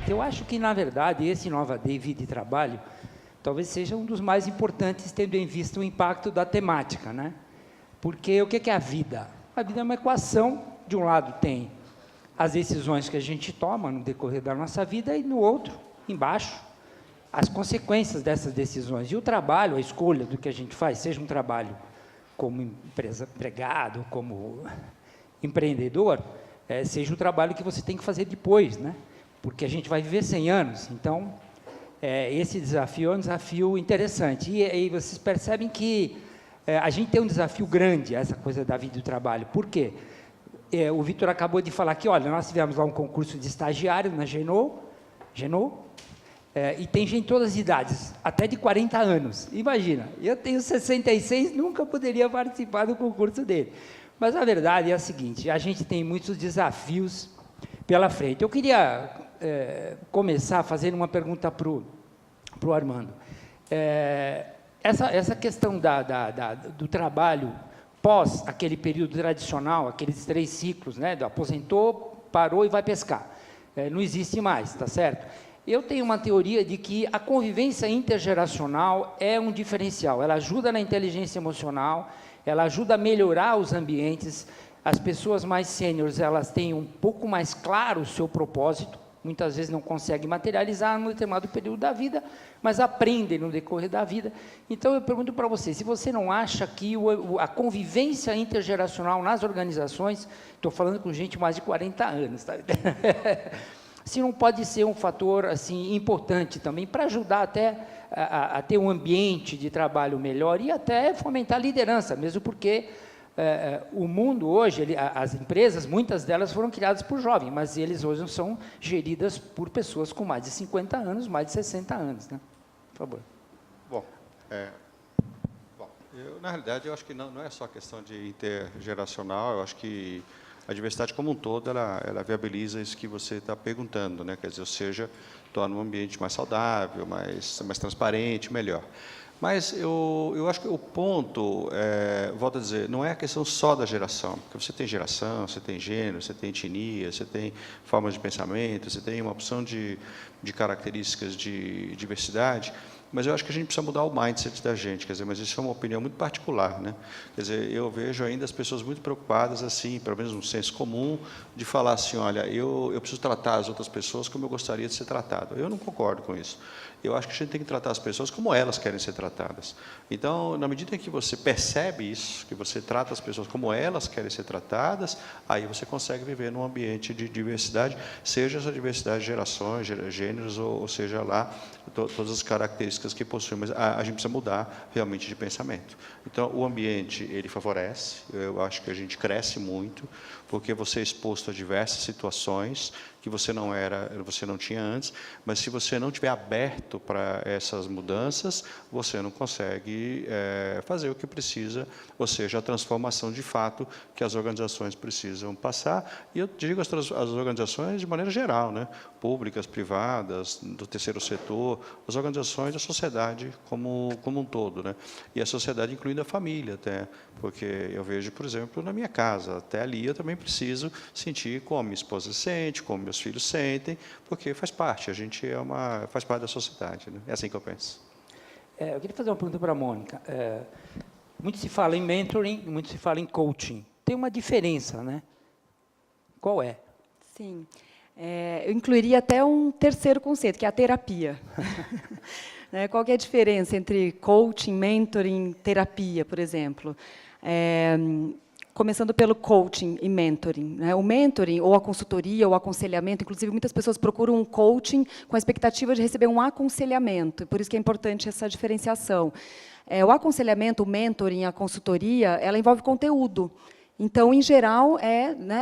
seguinte, eu acho que, na verdade, esse Nova Day Vida e Trabalho talvez seja um dos mais importantes, tendo em vista o impacto da temática, né? Porque o que é a vida? A vida é uma equação, de um lado tem as decisões que a gente toma no decorrer da nossa vida, e no outro, embaixo, as consequências dessas decisões. E o trabalho, a escolha do que a gente faz, seja um trabalho como empregado, como empreendedor, seja o trabalho que você tem que fazer depois, né? Porque a gente vai viver 100 anos, então, esse desafio é um desafio interessante. E vocês percebem que a gente tem um desafio grande, essa coisa da vida e do trabalho. Por quê? O Vitor acabou de falar que, olha, nós tivemos lá um concurso de estagiário na Genoa, e tem gente de todas as idades, até de 40 anos. Imagina, eu tenho 66, nunca poderia participar do concurso dele. Mas a verdade é a seguinte, a gente tem muitos desafios pela frente. Eu queria começar fazendo uma pergunta para o Armando. Essa questão do trabalho pós aquele período tradicional, aqueles 3 ciclos, né, do aposentou, parou e vai pescar. Não existe mais, tá certo? Eu tenho uma teoria de que a convivência intergeracional é um diferencial. Ela ajuda na inteligência emocional, ela ajuda a melhorar os ambientes. As pessoas mais sêniores, elas têm um pouco mais claro o seu propósito, muitas vezes não conseguem materializar num determinado período da vida, mas aprendem no decorrer da vida. Então, eu pergunto para você, se você não acha que a convivência intergeracional nas organizações, estou falando com gente de mais de 40 anos, tá? Se não pode ser um fator assim, importante também, para ajudar até a ter um ambiente de trabalho melhor e até fomentar a liderança, mesmo porque o mundo hoje, as empresas, muitas delas foram criadas por jovens, mas eles hoje são geridas por pessoas com mais de 50 anos, mais de 60 anos, né? Por favor. Bom, na realidade, eu acho que não é só questão de intergeracional, eu acho que a diversidade como um todo, ela viabiliza isso que você está perguntando, né? Quer dizer, ou seja, torna um ambiente mais saudável, mais transparente, melhor. Mas eu acho que o ponto, volto a dizer, não é a questão só da geração, porque você tem geração, você tem gênero, você tem etnia, você tem formas de pensamento, você tem uma opção de características de diversidade, mas eu acho que a gente precisa mudar o mindset da gente, quer dizer, mas isso é uma opinião muito particular, né? Quer dizer, eu vejo ainda as pessoas muito preocupadas, assim, pelo menos no senso comum, de falar assim, olha, eu preciso tratar as outras pessoas como eu gostaria de ser tratado. Eu não concordo com isso. Eu acho que a gente tem que tratar as pessoas como elas querem ser tratadas. Então, na medida em que você percebe isso, que você trata as pessoas como elas querem ser tratadas, aí você consegue viver num ambiente de diversidade, seja essa diversidade de gerações, gêneros, ou seja lá, todas as características que possuem, mas a gente precisa mudar realmente de pensamento. Então, o ambiente, ele favorece, eu acho que a gente cresce muito, porque você é exposto a diversas situações que você não tinha antes, mas se você não estiver aberto para essas mudanças, você não consegue fazer o que precisa, ou seja, a transformação de fato que as organizações precisam passar, e eu digo as organizações de maneira geral, né? Públicas, privadas, do terceiro setor, as organizações da sociedade como um todo, né? E a sociedade incluindo a família até, porque eu vejo, por exemplo, na minha casa, até ali eu também preciso sentir como minha esposa sente, como meus filhos sentem, porque faz parte, a gente faz parte da sociedade, né? É assim que eu penso. Eu queria fazer uma pergunta para a Mônica. Muito se fala em mentoring, muito se fala em coaching. Tem uma diferença, né? Qual é? Sim. Eu incluiria até um terceiro conceito, que é a terapia. Qual que é a diferença entre coaching, mentoring, terapia, por exemplo? Começando pelo coaching e mentoring, né? O mentoring, ou a consultoria, ou o aconselhamento, inclusive muitas pessoas procuram um coaching com a expectativa de receber um aconselhamento, e por isso que é importante essa diferenciação. O aconselhamento, o mentoring, a consultoria, ela envolve conteúdo. Então, em geral,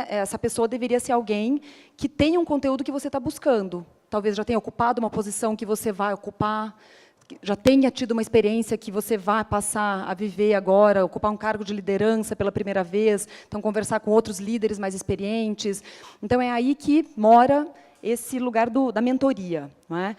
essa pessoa deveria ser alguém que tenha um conteúdo que você está buscando. Talvez já tenha ocupado uma posição que você vai ocupar, já tenha tido uma experiência que você vai passar a viver agora, ocupar um cargo de liderança pela primeira vez, então conversar com outros líderes mais experientes. Então, é aí que mora esse lugar da mentoria, não é?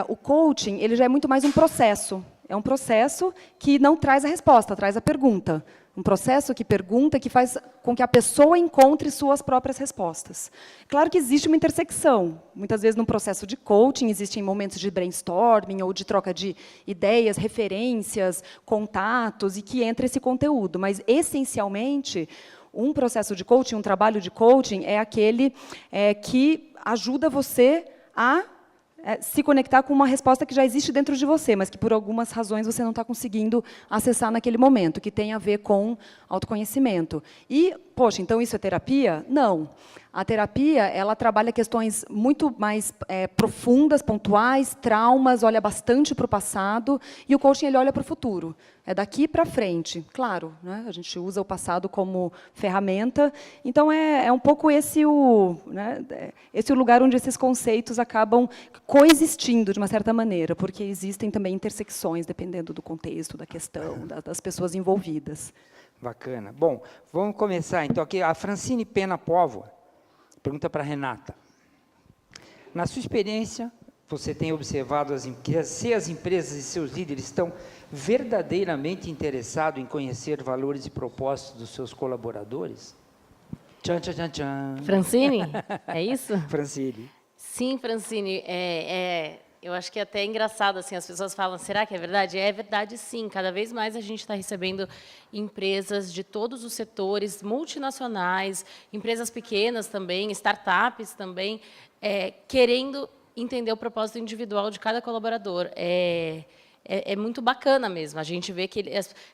O coaching, ele já é muito mais um processo. É um processo que não traz a resposta, traz a pergunta. Um processo que pergunta, que faz com que a pessoa encontre suas próprias respostas. Claro que existe uma intersecção. Muitas vezes, no processo de coaching, existem momentos de brainstorming ou de troca de ideias, referências, contatos, e que entra esse conteúdo. Mas, essencialmente, um processo de coaching, um trabalho de coaching, é aquele que ajuda você a se conectar com uma resposta que já existe dentro de você, mas que, por algumas razões, você não está conseguindo acessar naquele momento, que tem a ver com autoconhecimento. E, poxa, então isso é terapia? Não. A terapia, ela trabalha questões muito mais profundas, pontuais, traumas, olha bastante para o passado, e o coaching ele olha para o futuro. É daqui para frente. Claro, né, a gente usa o passado como ferramenta, então é um pouco esse o lugar onde esses conceitos acabam coexistindo, de uma certa maneira, porque existem também intersecções, dependendo do contexto, da questão, das pessoas envolvidas. Bacana. Bom, vamos começar, então, aqui. A Francine Pena Póvoa pergunta para a Renata. Na sua experiência, você tem observado se as empresas e seus líderes estão verdadeiramente interessados em conhecer valores e propósitos dos seus colaboradores? Tchan, tchan, tchan, tchan. Francine, é isso? Francine. Sim, Francine, eu acho que é até engraçado, assim, as pessoas falam, será que é verdade? É verdade, sim. Cada vez mais a gente está recebendo empresas de todos os setores, multinacionais, empresas pequenas também, startups também, querendo entender o propósito individual de cada colaborador. É muito bacana mesmo, a gente vê que...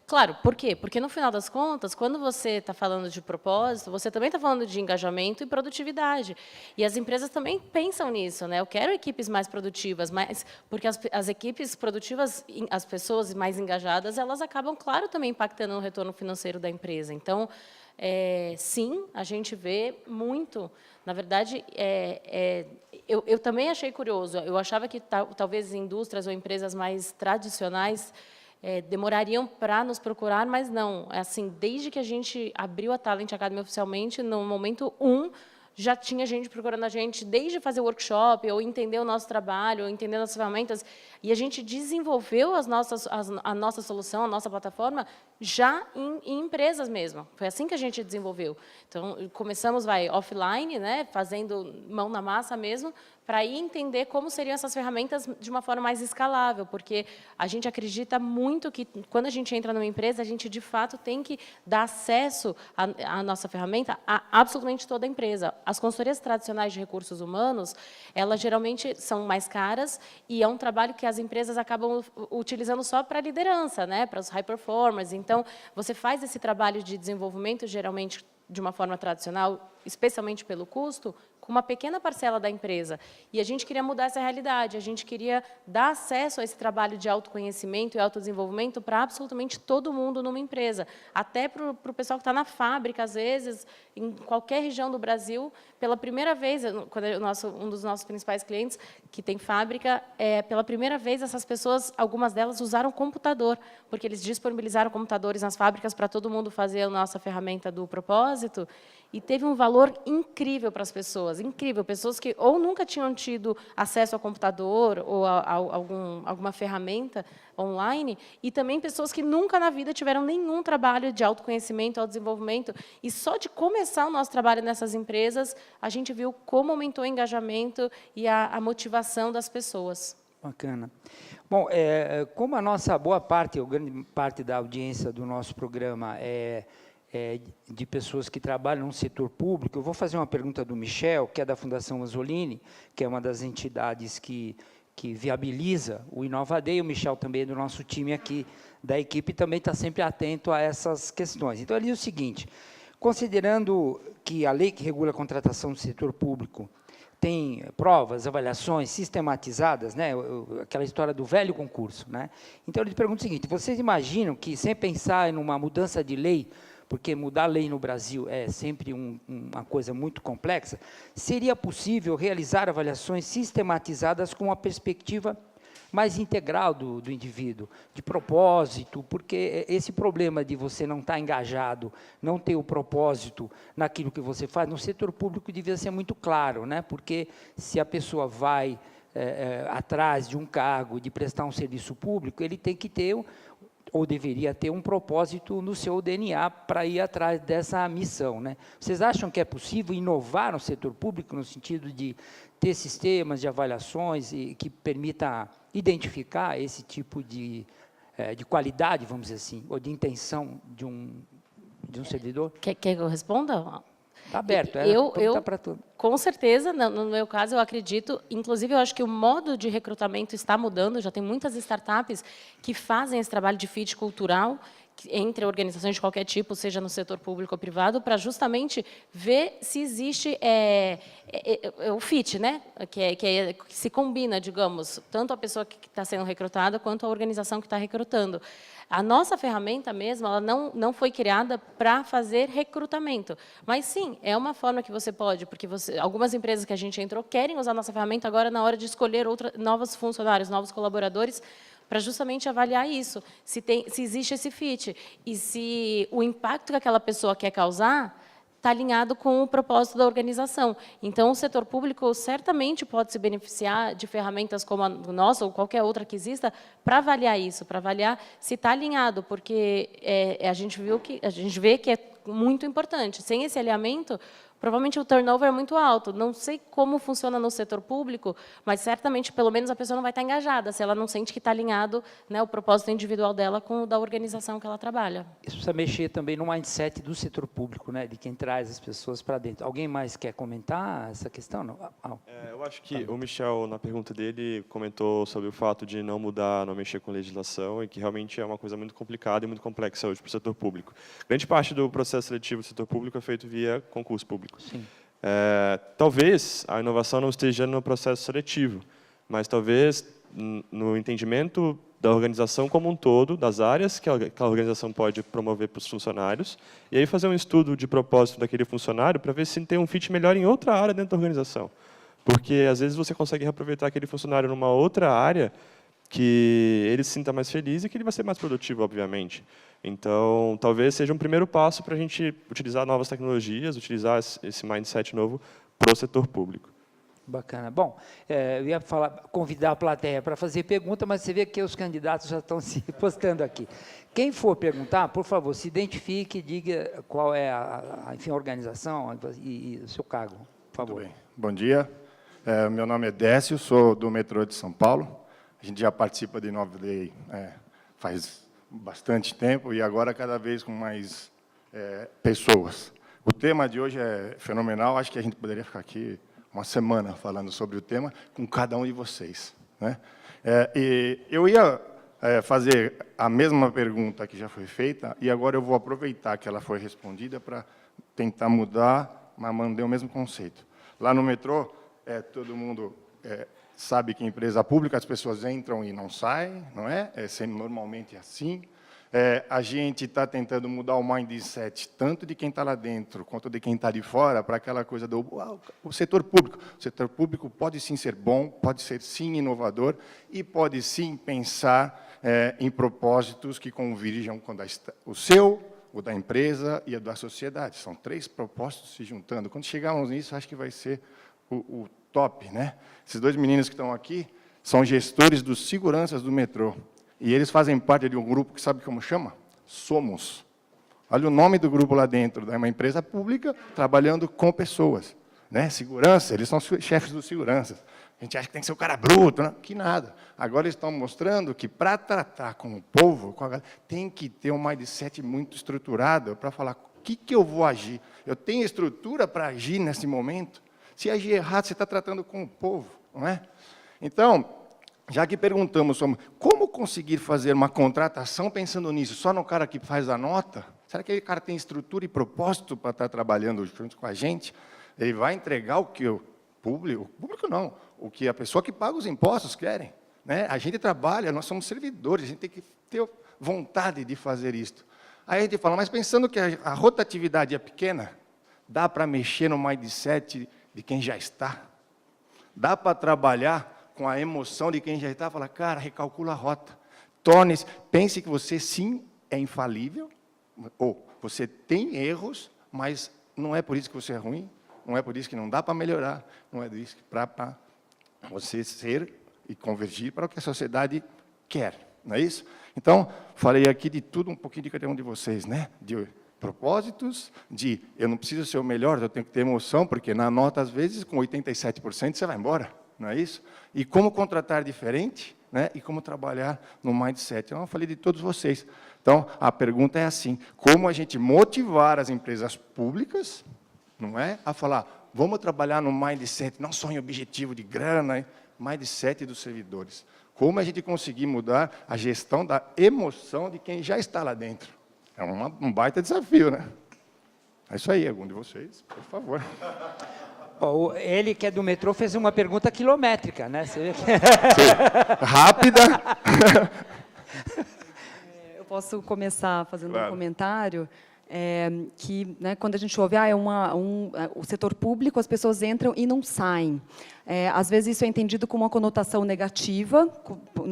Claro, por quê? Porque, no final das contas, quando você está falando de propósito, você também está falando de engajamento e produtividade. E as empresas também pensam nisso, né? Eu quero equipes mais produtivas, porque as equipes produtivas, as pessoas mais engajadas, elas acabam, claro, também impactando no retorno financeiro da empresa. Então, sim, a gente vê muito. Na verdade, eu também achei curioso. Eu achava que talvez indústrias ou empresas mais tradicionais demorariam para nos procurar, mas não. Assim, desde que a gente abriu a Talent Academy oficialmente, no momento 1, já tinha gente procurando a gente, desde fazer workshop, ou entender o nosso trabalho, ou entender nossas ferramentas, e a gente desenvolveu a nossa solução, a nossa plataforma, já em empresas mesmo. Foi assim que a gente desenvolveu. Então, começamos offline, né, fazendo mão na massa mesmo, para ir entender como seriam essas ferramentas de uma forma mais escalável, porque a gente acredita muito que, quando a gente entra numa empresa, a gente, de fato, tem que dar acesso à nossa ferramenta a absolutamente toda a empresa. As consultorias tradicionais de recursos humanos, elas geralmente são mais caras, e é um trabalho que as empresas acabam utilizando só para a liderança, né, para os high performers. Então, você faz esse trabalho de desenvolvimento, geralmente, de uma forma tradicional, especialmente pelo custo, com uma pequena parcela da empresa. E a gente queria mudar essa realidade, a gente queria dar acesso a esse trabalho de autoconhecimento e autodesenvolvimento para absolutamente todo mundo numa empresa, até para o pessoal que está na fábrica, às vezes, em qualquer região do Brasil, pela primeira vez, quando um dos nossos principais clientes, que tem fábrica, pela primeira vez, essas pessoas, algumas delas, usaram computador, porque eles disponibilizaram computadores nas fábricas para todo mundo fazer a nossa ferramenta do propósito, e teve um valor incrível para as pessoas, incrível. Pessoas que ou nunca tinham tido acesso ao computador ou a alguma ferramenta online, e também pessoas que nunca na vida tiveram nenhum trabalho de autoconhecimento, autodesenvolvimento. E só de começar o nosso trabalho nessas empresas, a gente viu como aumentou o engajamento e a motivação das pessoas. Bacana. Bom, como a nossa boa parte, ou grande parte da audiência do nosso programa de pessoas que trabalham no setor público, eu vou fazer uma pergunta do Michel, que é da Fundação Anzolini, que é uma das entidades que viabiliza o Inovadei. O Michel também é do nosso time aqui, da equipe, também está sempre atento a essas questões. Então, ele diz o seguinte: considerando que a lei que regula a contratação do setor público tem provas, avaliações sistematizadas, né, aquela história do velho concurso, né? Então, ele pergunta o seguinte: vocês imaginam que, sem pensar em uma mudança de lei, porque mudar a lei no Brasil é sempre uma coisa muito complexa, seria possível realizar avaliações sistematizadas com uma perspectiva mais integral do indivíduo, de propósito, porque esse problema de você não estar engajado, não ter o propósito naquilo que você faz, no setor público devia ser muito claro, né? Porque se a pessoa vai atrás de um cargo, de prestar um serviço público, ele tem que ter ou deveria ter um propósito no seu DNA para ir atrás dessa missão, né? Vocês acham que é possível inovar no setor público no sentido de ter sistemas de avaliações e que permita identificar esse tipo de qualidade, vamos dizer assim, ou de intenção de um servidor? Quer que eu responda? Está aberto, para tudo. Com certeza, no meu caso, eu acredito, inclusive, eu acho que o modo de recrutamento está mudando, já tem muitas startups que fazem esse trabalho de fit cultural entre organizações de qualquer tipo, seja no setor público ou privado, para justamente ver se existe o fit, né? que se combina, digamos, tanto a pessoa que está sendo recrutada quanto a organização que está recrutando. A nossa ferramenta mesmo, ela não foi criada para fazer recrutamento, mas sim, é uma forma que você pode, porque algumas empresas que a gente entrou querem usar a nossa ferramenta agora na hora de escolher novos funcionários, novos colaboradores, para justamente avaliar isso, se existe esse fit, e se o impacto que aquela pessoa quer causar está alinhado com o propósito da organização. Então, o setor público certamente pode se beneficiar de ferramentas como a nossa ou qualquer outra que exista para avaliar isso, para avaliar se está alinhado, porque a gente vê que é muito importante. Sem esse alinhamento, provavelmente o turnover é muito alto. Não sei como funciona no setor público, mas certamente, pelo menos, a pessoa não vai estar engajada se ela não sente que está alinhado, né, o propósito individual dela com o da organização que ela trabalha. Isso precisa mexer também no mindset do setor público, né, de quem traz as pessoas para dentro. Alguém mais quer comentar essa questão? Não? Eu acho que o Michel, na pergunta dele, comentou sobre o fato de não mudar, não mexer com legislação, e que realmente é uma coisa muito complicada e muito complexa hoje para o setor público. Grande parte do processo seletivo do setor público é feito via concurso público. Sim. Talvez a inovação não esteja no processo seletivo, mas talvez no entendimento da organização como um todo, das áreas que a organização pode promover para os funcionários, e aí fazer um estudo de propósito daquele funcionário para ver se tem um fit melhor em outra área dentro da organização. Porque, às vezes, você consegue reaproveitar aquele funcionário numa outra área que ele se sinta mais feliz e que ele vai ser mais produtivo, obviamente. Então, talvez seja um primeiro passo para a gente utilizar novas tecnologias, utilizar esse mindset novo para o setor público. Bacana. Bom, eu ia convidar a plateia para fazer pergunta, mas você vê que os candidatos já estão se postando aqui. Quem for perguntar, por favor, se identifique, diga qual é a organização e o seu cargo, por favor. Muito bem. Bom dia. Meu nome é Décio, sou do metrô de São Paulo. A gente já participa de Nova Day faz bastante tempo e agora cada vez com mais pessoas. O tema de hoje é fenomenal, acho que a gente poderia ficar aqui uma semana falando sobre o tema com cada um de vocês, né? E eu ia fazer a mesma pergunta que já foi feita e agora eu vou aproveitar que ela foi respondida para tentar mudar, mas manter o mesmo conceito. Lá no metrô, todo mundo sabe que em empresa pública as pessoas entram e não saem, não é? É sempre normalmente assim. A gente está tentando mudar o mindset, tanto de quem está lá dentro, quanto de quem está de fora, para aquela coisa do o setor público. O setor público pode sim ser bom, pode ser sim inovador, e pode sim pensar em propósitos que convirjam com o seu, o da empresa e o da sociedade. São 3 propósitos se juntando. Quando chegarmos nisso, acho que vai ser o top, né? Esses 2 meninos que estão aqui são gestores dos seguranças do metrô. E eles fazem parte de um grupo que sabe como chama? Somos. Olha o nome do grupo lá dentro. É uma empresa pública trabalhando com pessoas, né? Segurança, eles são chefes dos seguranças. A gente acha que tem que ser o cara bruto, né? Que nada. Agora eles estão mostrando que, para tratar com o povo, tem que ter um mindset muito estruturado para falar o que eu vou agir. Eu tenho estrutura para agir nesse momento? Se agir errado, você está tratando com o povo, não é? Então, já que perguntamos sobre como conseguir fazer uma contratação pensando nisso, só no cara que faz a nota, será que aquele cara tem estrutura e propósito para estar trabalhando junto com a gente? Ele vai entregar o que o público não, o que a pessoa que paga os impostos querem, né? A gente trabalha, nós somos servidores, a gente tem que ter vontade de fazer isto. Aí a gente fala, mas pensando que a rotatividade é pequena, dá para mexer no mindset de quem já está? Dá para trabalhar com a emoção de quem já está? Falar, cara, recalcula a rota. Torne-se, pense que você sim é infalível, ou você tem erros, mas não é por isso que você é ruim, não é por isso que não dá para melhorar, não é por isso para você ser e convergir para o que a sociedade quer, não é isso? Então, falei aqui de tudo, um pouquinho de cada um de vocês, né? De propósitos, de eu não preciso ser o melhor, eu tenho que ter emoção, porque na nota, às vezes, com 87%, você vai embora, não é isso? E como contratar diferente, né? E como trabalhar no mindset. Então, eu falei de todos vocês. Então, a pergunta é assim, como a gente motivar as empresas públicas, não é? A falar, vamos trabalhar no mindset, não só em objetivo de grana, mindset dos servidores. Como a gente conseguir mudar a gestão da emoção de quem já está lá dentro. É um baita desafio, né? É isso aí, algum de vocês, por favor. Ele, que é do metrô, fez uma pergunta quilométrica, né? Você vê que... Rápida. Eu posso começar fazendo Claro. um comentário que, né, quando a gente ouve, o setor público, as pessoas entram e não saem. Às vezes isso é entendido com uma conotação negativa,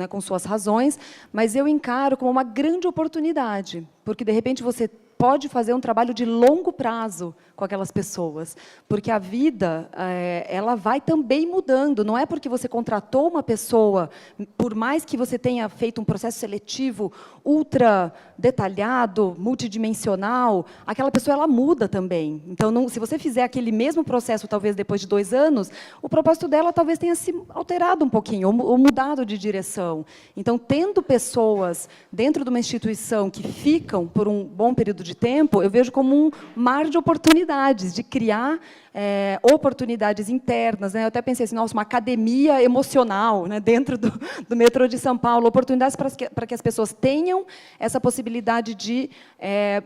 com suas razões, mas eu encaro como uma grande oportunidade, porque, de repente, você pode fazer um trabalho de longo prazo com aquelas pessoas, porque a vida ela vai também mudando. Não é porque você contratou uma pessoa, por mais que você tenha feito um processo seletivo ultra detalhado, multidimensional, aquela pessoa ela muda também. Então, se você fizer aquele mesmo processo, talvez depois de 2 anos, o propósito dela talvez tenha se alterado um pouquinho, ou mudado de direção. Então, tendo pessoas dentro de uma instituição que ficam por um bom período de tempo, eu vejo como um mar de oportunidades, de criar oportunidades internas, né? Eu até pensei assim, nossa, uma academia emocional, né, dentro do metrô de São Paulo, oportunidades para que as pessoas tenham essa possibilidade de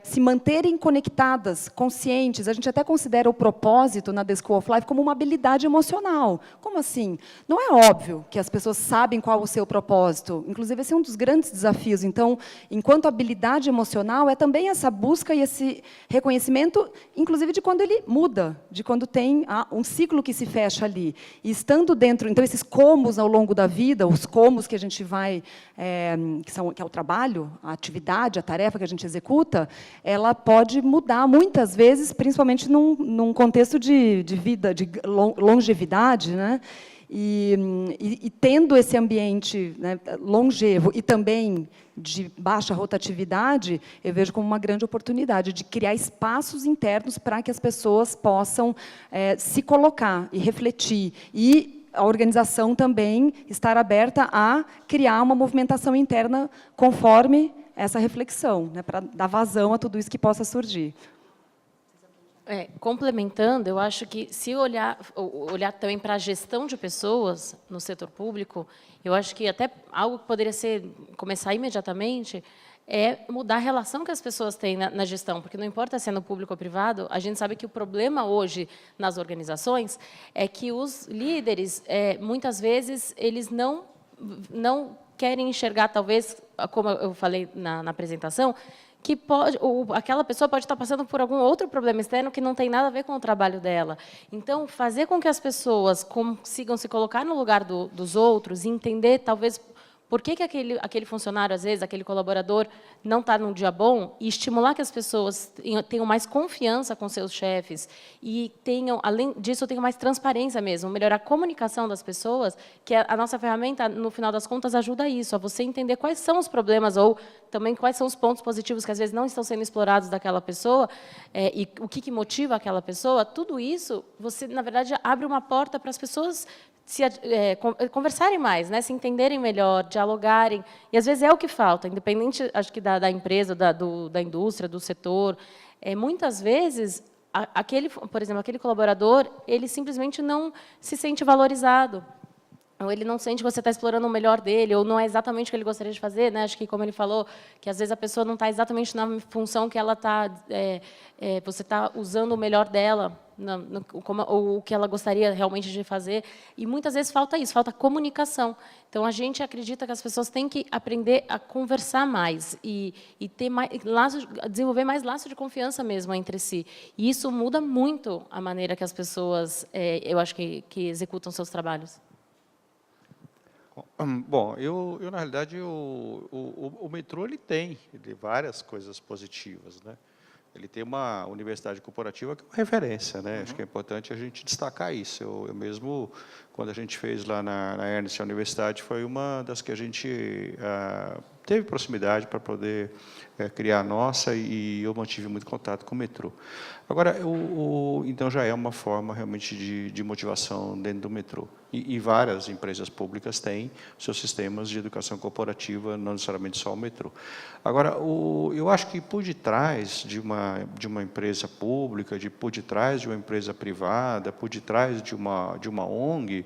se manterem conectadas, conscientes. A gente até considera o propósito na The School of Life como uma habilidade emocional. Como assim? Não é óbvio que as pessoas sabem qual é o seu propósito. Inclusive, esse é um dos grandes desafios. Então, enquanto habilidade emocional, é também essa busca e esse reconhecimento, inclusive de quando ele muda, de quando tem um ciclo que se fecha ali. E estando dentro, então, esses comos ao longo da vida, os comos que a gente vai, que é o trabalho, a atividade, a tarefa que a gente executa, ela pode mudar muitas vezes, principalmente num contexto de vida, de longevidade, né? E tendo esse ambiente, né, longevo e também de baixa rotatividade, eu vejo como uma grande oportunidade de criar espaços internos para que as pessoas possam se colocar e refletir. E a organização também estar aberta a criar uma movimentação interna conforme essa reflexão, né, para dar vazão a tudo isso que possa surgir. Complementando, eu acho que, se olhar também para a gestão de pessoas no setor público, eu acho que até algo que poderia começar imediatamente é mudar a relação que as pessoas têm na gestão, porque não importa se é no público ou privado, a gente sabe que o problema hoje nas organizações é que os líderes, muitas vezes, eles não querem enxergar, talvez, como eu falei na apresentação, que aquela pessoa pode estar passando por algum outro problema externo que não tem nada a ver com o trabalho dela. Então, fazer com que as pessoas consigam se colocar no lugar dos outros e entender, talvez, por que aquele funcionário, às vezes, aquele colaborador, não está num dia bom, e estimular que as pessoas tenham mais confiança com seus chefes e além disso, tenham mais transparência mesmo, melhorar a comunicação das pessoas, que a nossa ferramenta, no final das contas, ajuda isso, a você entender quais são os problemas ou também quais são os pontos positivos que, às vezes, não estão sendo explorados daquela pessoa e o que motiva aquela pessoa. Tudo isso, você, na verdade, abre uma porta para as pessoas conversarem mais, né, se entenderem melhor, dialogarem, e às vezes é o que falta, independente, acho que da empresa, da indústria, do setor, muitas vezes, por exemplo, aquele colaborador, ele simplesmente não se sente valorizado, ou ele não sente que você está explorando o melhor dele, ou não é exatamente o que ele gostaria de fazer, né? Acho que, como ele falou, que às vezes a pessoa não está exatamente na função que ela está, você está usando o melhor dela, ou o que ela gostaria realmente de fazer, e muitas vezes falta isso, falta comunicação. Então, a gente acredita que as pessoas têm que aprender a conversar mais e ter desenvolver mais laço de confiança mesmo entre si. E isso muda muito a maneira que as pessoas, eu acho que executam seus trabalhos. Bom, na realidade, o metrô ele tem várias coisas positivas, né? Ele tem uma universidade corporativa que é uma referência, né? Acho que é importante a gente destacar isso. Eu mesmo, quando a gente fez lá na Ernst, a universidade foi uma das que a gente teve proximidade para poder criar a nossa, e eu mantive muito contato com o metrô. Agora, então já é uma forma realmente de motivação dentro do metrô. E várias empresas públicas têm seus sistemas de educação corporativa, não necessariamente só o metrô. Agora, eu acho que por detrás de uma empresa pública, por detrás de uma empresa privada, por detrás de uma ONG,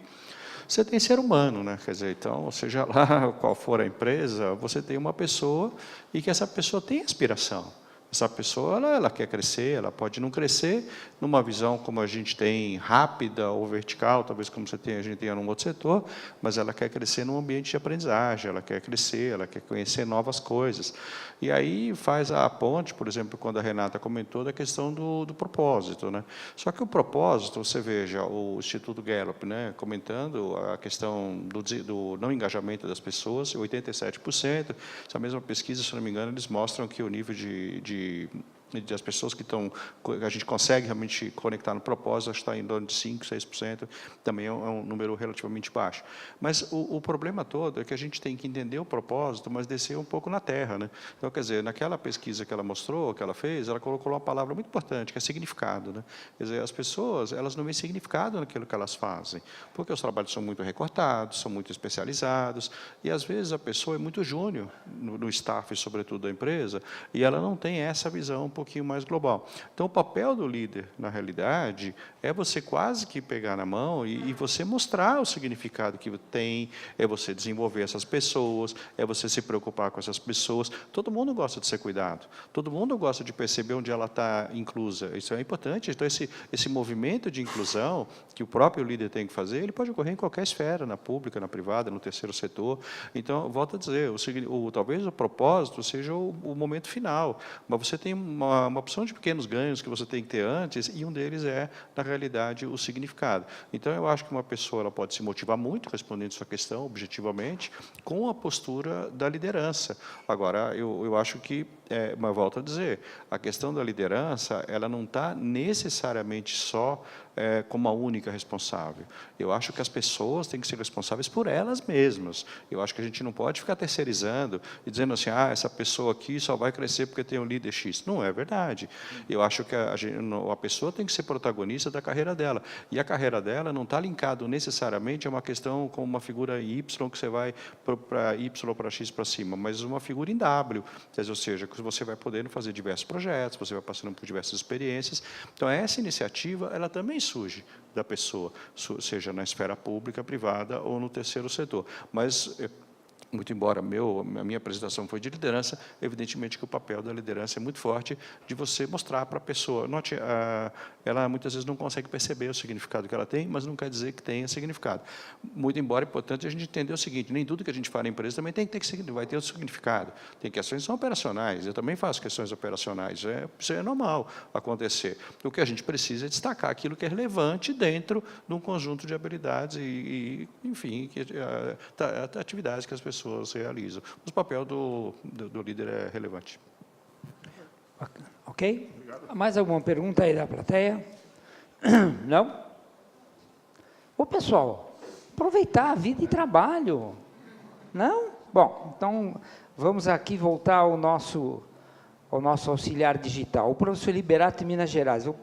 você tem ser humano, né? Quer dizer, então, seja lá qual for a empresa, você tem uma pessoa e que essa pessoa tem aspiração. Essa pessoa, ela quer crescer, ela pode não crescer numa visão como a gente tem, rápida ou vertical, talvez como a gente tenha num outro setor, mas ela quer crescer num ambiente de aprendizagem, ela quer crescer, ela quer conhecer novas coisas. E aí faz a ponte, por exemplo, quando a Renata comentou da questão do propósito, né? Só que o propósito, você veja, o Instituto Gallup, né, comentando a questão do não engajamento das pessoas, 87%, essa mesma pesquisa, se não me engano, eles mostram que o nível das pessoas que a gente consegue realmente conectar no propósito, está em torno de 5%, 6%, também é um número relativamente baixo. Mas o problema todo é que a gente tem que entender o propósito, mas descer um pouco na terra, né? Então, quer dizer, naquela pesquisa que ela mostrou, que ela fez, ela colocou uma palavra muito importante, que é significado, né? Quer dizer, as pessoas, elas não veem significado naquilo que elas fazem, porque os trabalhos são muito recortados, são muito especializados, e às vezes a pessoa é muito júnior no staff, sobretudo da empresa, e ela não tem essa visão um pouquinho mais global. Então, o papel do líder, na realidade, é você quase que pegar na mão e você mostrar o significado que tem, é você desenvolver essas pessoas, é você se preocupar com essas pessoas. Todo mundo gosta de ser cuidado, todo mundo gosta de perceber onde ela está inclusa. Isso é importante. Então, esse movimento de inclusão que o próprio líder tem que fazer, ele pode ocorrer em qualquer esfera, na pública, na privada, no terceiro setor. Então, volto a dizer, talvez o propósito seja o momento final, mas você tem uma opção de pequenos ganhos que você tem que ter antes, e um deles é, na realidade, o significado. Então, eu acho que uma pessoa ela pode se motivar muito, respondendo sua questão, objetivamente, com a postura da liderança. Agora, eu acho que, mas volto a dizer, a questão da liderança, ela não está necessariamente só como a única responsável. Eu acho que as pessoas têm que ser responsáveis por elas mesmas. Eu acho que a gente não pode ficar terceirizando e dizendo assim, essa pessoa aqui só vai crescer porque tem um líder X. Não é verdade. Eu acho que a pessoa tem que ser protagonista da carreira dela. E a carreira dela não está linkado necessariamente a uma questão como uma figura Y, que você vai para Y, para X, para cima, mas uma figura em W. Ou seja, que você vai podendo fazer diversos projetos, você vai passando por diversas experiências. Então, essa iniciativa, ela também surge da pessoa, seja na esfera pública, privada ou no terceiro setor. Mas, muito embora a minha apresentação foi de liderança, evidentemente que o papel da liderança é muito forte de você mostrar para a pessoa. Note, ela muitas vezes não consegue perceber o significado que ela tem, mas não quer dizer que tenha significado. Muito embora é importante a gente entender o seguinte, nem tudo que a gente fala em empresa também tem que ter vai ter o significado. Tem questões que são operacionais, eu também faço questões operacionais, isso é normal acontecer. O que a gente precisa é destacar aquilo que é relevante dentro de um conjunto de habilidades enfim, atividades que as pessoas realizam. Mas o papel do líder é relevante. Ok? Obrigado. Mais alguma pergunta aí da plateia? Não? Ô, pessoal, aproveitar a vida e trabalho. Não? Bom, então, vamos aqui voltar ao nosso auxiliar digital. O professor Liberato, em Minas Gerais. Vou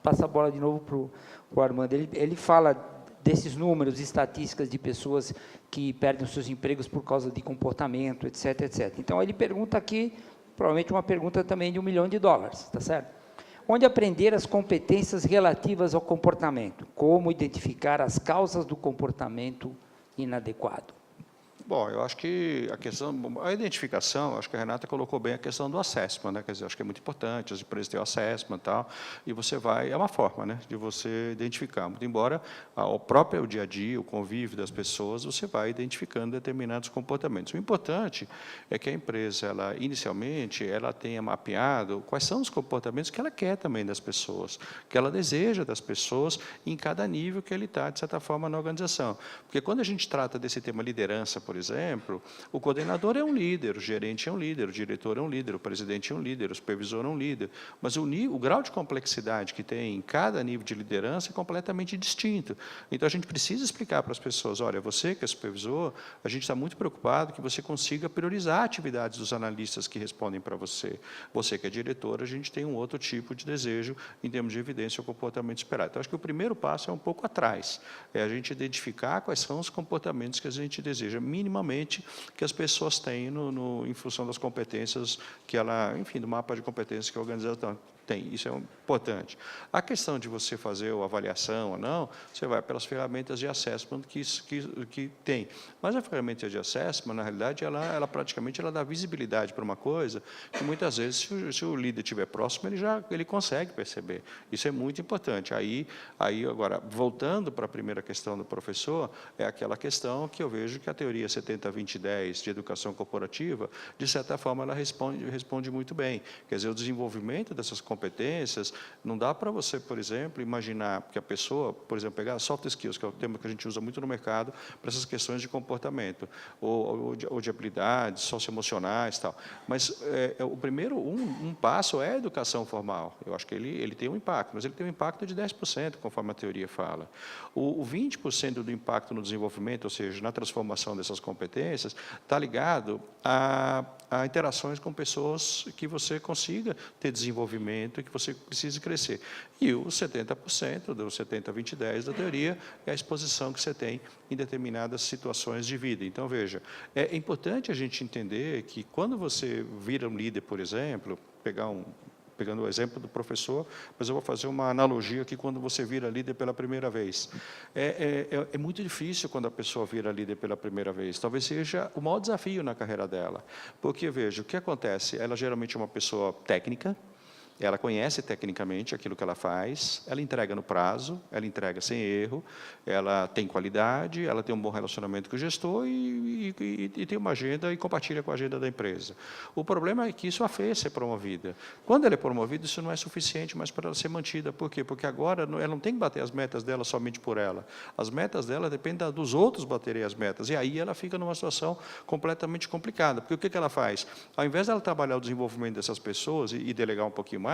passar a bola de novo para o Armando. Ele fala desses números, estatísticas de pessoas que perdem os seus empregos por causa de comportamento, etc, etc. Então, ele pergunta aqui, provavelmente uma pergunta também de $1 milhão, tá certo? Onde aprender as competências relativas ao comportamento? Como identificar as causas do comportamento inadequado? Bom, eu acho que a identificação, acho que a Renata colocou bem a questão do assessment, né? Quer dizer, acho que é muito importante, as empresas têm o assessment e tal, e você é uma forma, né, de você identificar. Muito embora o próprio dia a dia, o convívio das pessoas, você vai identificando determinados comportamentos. O importante é que a empresa, inicialmente, ela tenha mapeado quais são os comportamentos que ela quer também das pessoas, que ela deseja das pessoas em cada nível que ele está, de certa forma, na organização. Porque quando a gente trata desse tema liderança, por exemplo, o coordenador é um líder, o gerente é um líder, o diretor é um líder, o presidente é um líder, o supervisor é um líder, mas o grau de complexidade que tem em cada nível de liderança é completamente distinto. Então, a gente precisa explicar para as pessoas, olha, você que é supervisor, a gente está muito preocupado que você consiga priorizar atividades dos analistas que respondem para você. Você que é diretor, a gente tem um outro tipo de desejo em termos de evidência ou comportamento esperado. Então, acho que o primeiro passo é um pouco atrás, é a gente identificar quais são os comportamentos que a gente deseja, minimamente, que as pessoas têm em função das competências que ela, enfim, do mapa de competências que a organização tem. Isso é importante. A questão de você fazer a avaliação ou não, você vai pelas ferramentas de assessment que tem. Mas a ferramenta de assessment, na realidade, ela praticamente dá visibilidade para uma coisa que, muitas vezes, se o líder estiver próximo, ele consegue perceber. Isso é muito importante. Aí, agora, voltando para a primeira questão do professor, é aquela questão que eu vejo que a teoria 70-20-10 de educação corporativa, de certa forma, ela responde muito bem. Quer dizer, o desenvolvimento dessas competências, não dá para você, por exemplo, imaginar que a pessoa, por exemplo, pegar soft skills, que é o termo que a gente usa muito no mercado para essas questões de comportamento, ou de habilidades socioemocionais e tal. Mas o primeiro, um passo é a educação formal. Eu acho que ele tem um impacto, mas ele tem um impacto de 10%, conforme a teoria fala. O 20% do impacto no desenvolvimento, ou seja, na transformação dessas competências, está ligado a interações com pessoas que você consiga ter desenvolvimento e que você precise crescer. E os 70%, do 70-20-10 da teoria, é a exposição que você tem em determinadas situações de vida. Então, veja, é importante a gente entender que quando você vira um líder, por exemplo, pegando o exemplo do professor, mas eu vou fazer uma analogia aqui quando você vira líder pela primeira vez. É muito difícil quando a pessoa vira líder pela primeira vez. Talvez seja o maior desafio na carreira dela. Porque, veja, o que acontece? Ela geralmente é uma pessoa técnica, ela conhece tecnicamente aquilo que ela faz, ela entrega no prazo, ela entrega sem erro, ela tem qualidade, ela tem um bom relacionamento com o gestor e tem uma agenda e compartilha com a agenda da empresa. O problema é que isso a fez ser promovida. Quando ela é promovida, isso não é suficiente mais para ela ser mantida. Por quê? Porque agora ela não tem que bater as metas dela somente por ela. As metas dela dependem dos outros baterem as metas. E aí ela fica numa situação completamente complicada. Porque o que ela faz? Ao invés dela trabalhar o desenvolvimento dessas pessoas e delegar um pouquinho mais,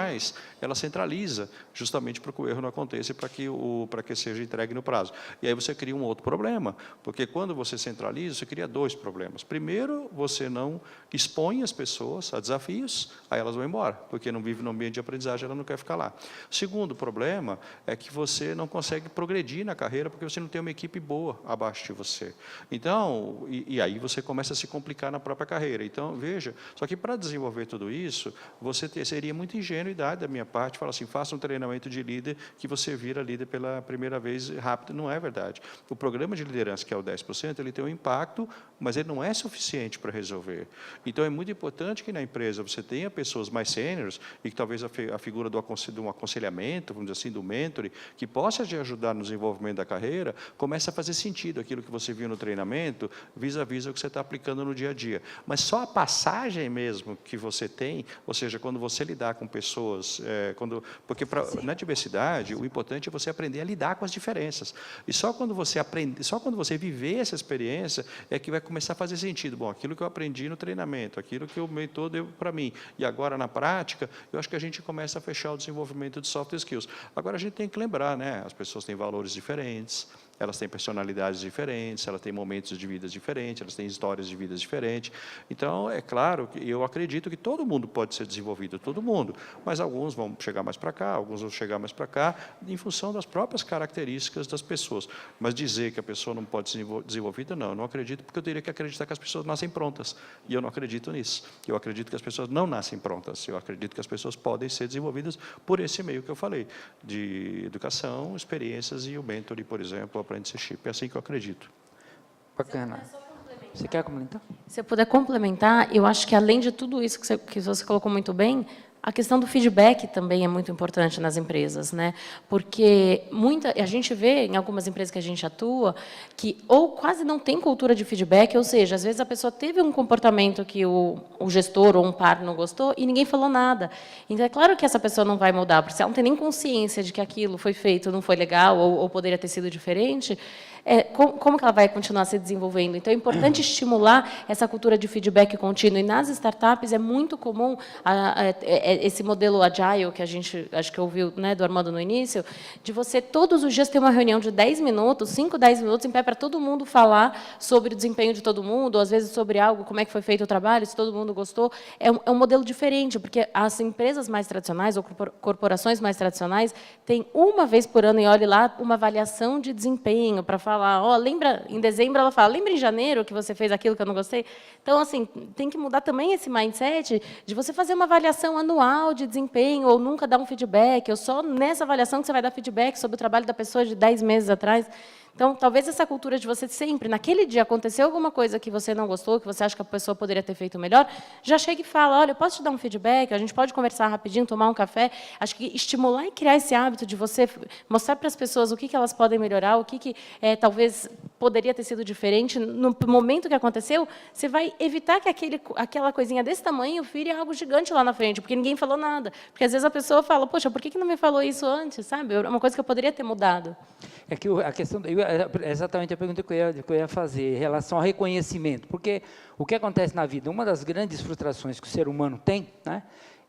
ela centraliza, justamente para que o erro não aconteça e para que seja entregue no prazo. E aí você cria um outro problema, porque quando você centraliza, você cria dois problemas. Primeiro, você não expõe as pessoas a desafios, aí elas vão embora, porque não vive no ambiente de aprendizagem, ela não quer ficar lá. Segundo problema é que você não consegue progredir na carreira, porque você não tem uma equipe boa abaixo de você. Então, e aí você começa a se complicar na própria carreira. Então, veja, só que para desenvolver tudo isso, seria muito ingênuidade da minha parte falar assim, faça um treinamento de líder que você vira líder pela primeira vez rápido. Não é verdade. O programa de liderança, que é o 10%, ele tem um impacto, mas ele não é suficiente para resolver. Então, é muito importante que na empresa você tenha pessoas mais sêniores e que talvez a figura de um aconselhamento, vamos dizer assim, do mentor, que possa te ajudar no desenvolvimento da carreira, comece a fazer sentido aquilo que você viu no treinamento, vis-a-vis o que você está aplicando no dia a dia. Mas só a passagem mesmo que você tem, ou seja, quando você lidar com pessoas, porque na diversidade, o importante é você aprender a lidar com as diferenças. E só quando você viver essa experiência, é que vai começar a fazer sentido. Bom, aquilo que eu aprendi no treinamento, aquilo que o mentor deu para mim, e agora na prática, eu acho que a gente começa a fechar o desenvolvimento de soft skills. Agora, a gente tem que lembrar, né? As pessoas têm valores diferentes, elas têm personalidades diferentes, elas têm momentos de vida diferentes, elas têm histórias de vida diferentes. Então, é claro que eu acredito que todo mundo pode ser desenvolvido, todo mundo, mas alguns vão chegar mais para cá, alguns vão chegar mais para cá, em função das próprias características das pessoas. Mas dizer que a pessoa não pode ser desenvolvida, não, eu não acredito, porque eu teria que acreditar que as pessoas nascem prontas, e eu não acredito nisso. Eu acredito que as pessoas não nascem prontas, eu acredito que as pessoas podem ser desenvolvidas por esse meio que eu falei, de educação, experiências e o mentoring, por exemplo, apprenticeship. É assim que eu acredito. Bacana. Você quer complementar? Se eu puder complementar, eu acho que, além de tudo isso que você colocou muito bem, a questão do feedback também é muito importante nas empresas, né? Porque a gente vê, em algumas empresas que a gente atua, que ou quase não tem cultura de feedback, ou seja, às vezes a pessoa teve um comportamento que o gestor ou um par não gostou e ninguém falou nada. Então, é claro que essa pessoa não vai mudar, porque se ela não tem nem consciência de que aquilo foi feito, não foi legal ou poderia ter sido diferente, como que ela vai continuar se desenvolvendo? Então, é importante estimular essa cultura de feedback contínuo. E nas startups é muito comum esse modelo agile que a gente, acho que ouviu, né, do Armando no início, de você todos os dias ter uma reunião de 10 minutos, 5, 10 minutos em pé para todo mundo falar sobre o desempenho de todo mundo, ou às vezes sobre algo, como é que foi feito o trabalho, se todo mundo gostou. É um modelo diferente, porque as empresas mais tradicionais ou corporações mais tradicionais têm uma vez por ano, e olhe lá, uma avaliação de desempenho para falar, lembra, em dezembro ela fala, lembra em janeiro que você fez aquilo que eu não gostei? Então, assim, tem que mudar também esse mindset de você fazer uma avaliação anual de desempenho, ou nunca dar um feedback, ou só nessa avaliação que você vai dar feedback sobre o trabalho da pessoa de 10 meses atrás. Então, talvez essa cultura de você sempre, naquele dia, aconteceu alguma coisa que você não gostou, que você acha que a pessoa poderia ter feito melhor, já chega e fala, olha, eu posso te dar um feedback, a gente pode conversar rapidinho, tomar um café. Acho que estimular e criar esse hábito de você mostrar para as pessoas o que elas podem melhorar, o que talvez poderia ter sido diferente, no momento que aconteceu, você vai evitar que aquela coisinha desse tamanho vire algo gigante lá na frente, porque ninguém falou nada. Porque, às vezes, a pessoa fala, poxa, por que não me falou isso antes? Sabe? É uma coisa que eu poderia ter mudado. É que a questão, é exatamente a pergunta que eu ia fazer, em relação ao reconhecimento. Porque o que acontece na vida, uma das grandes frustrações que o ser humano tem, né,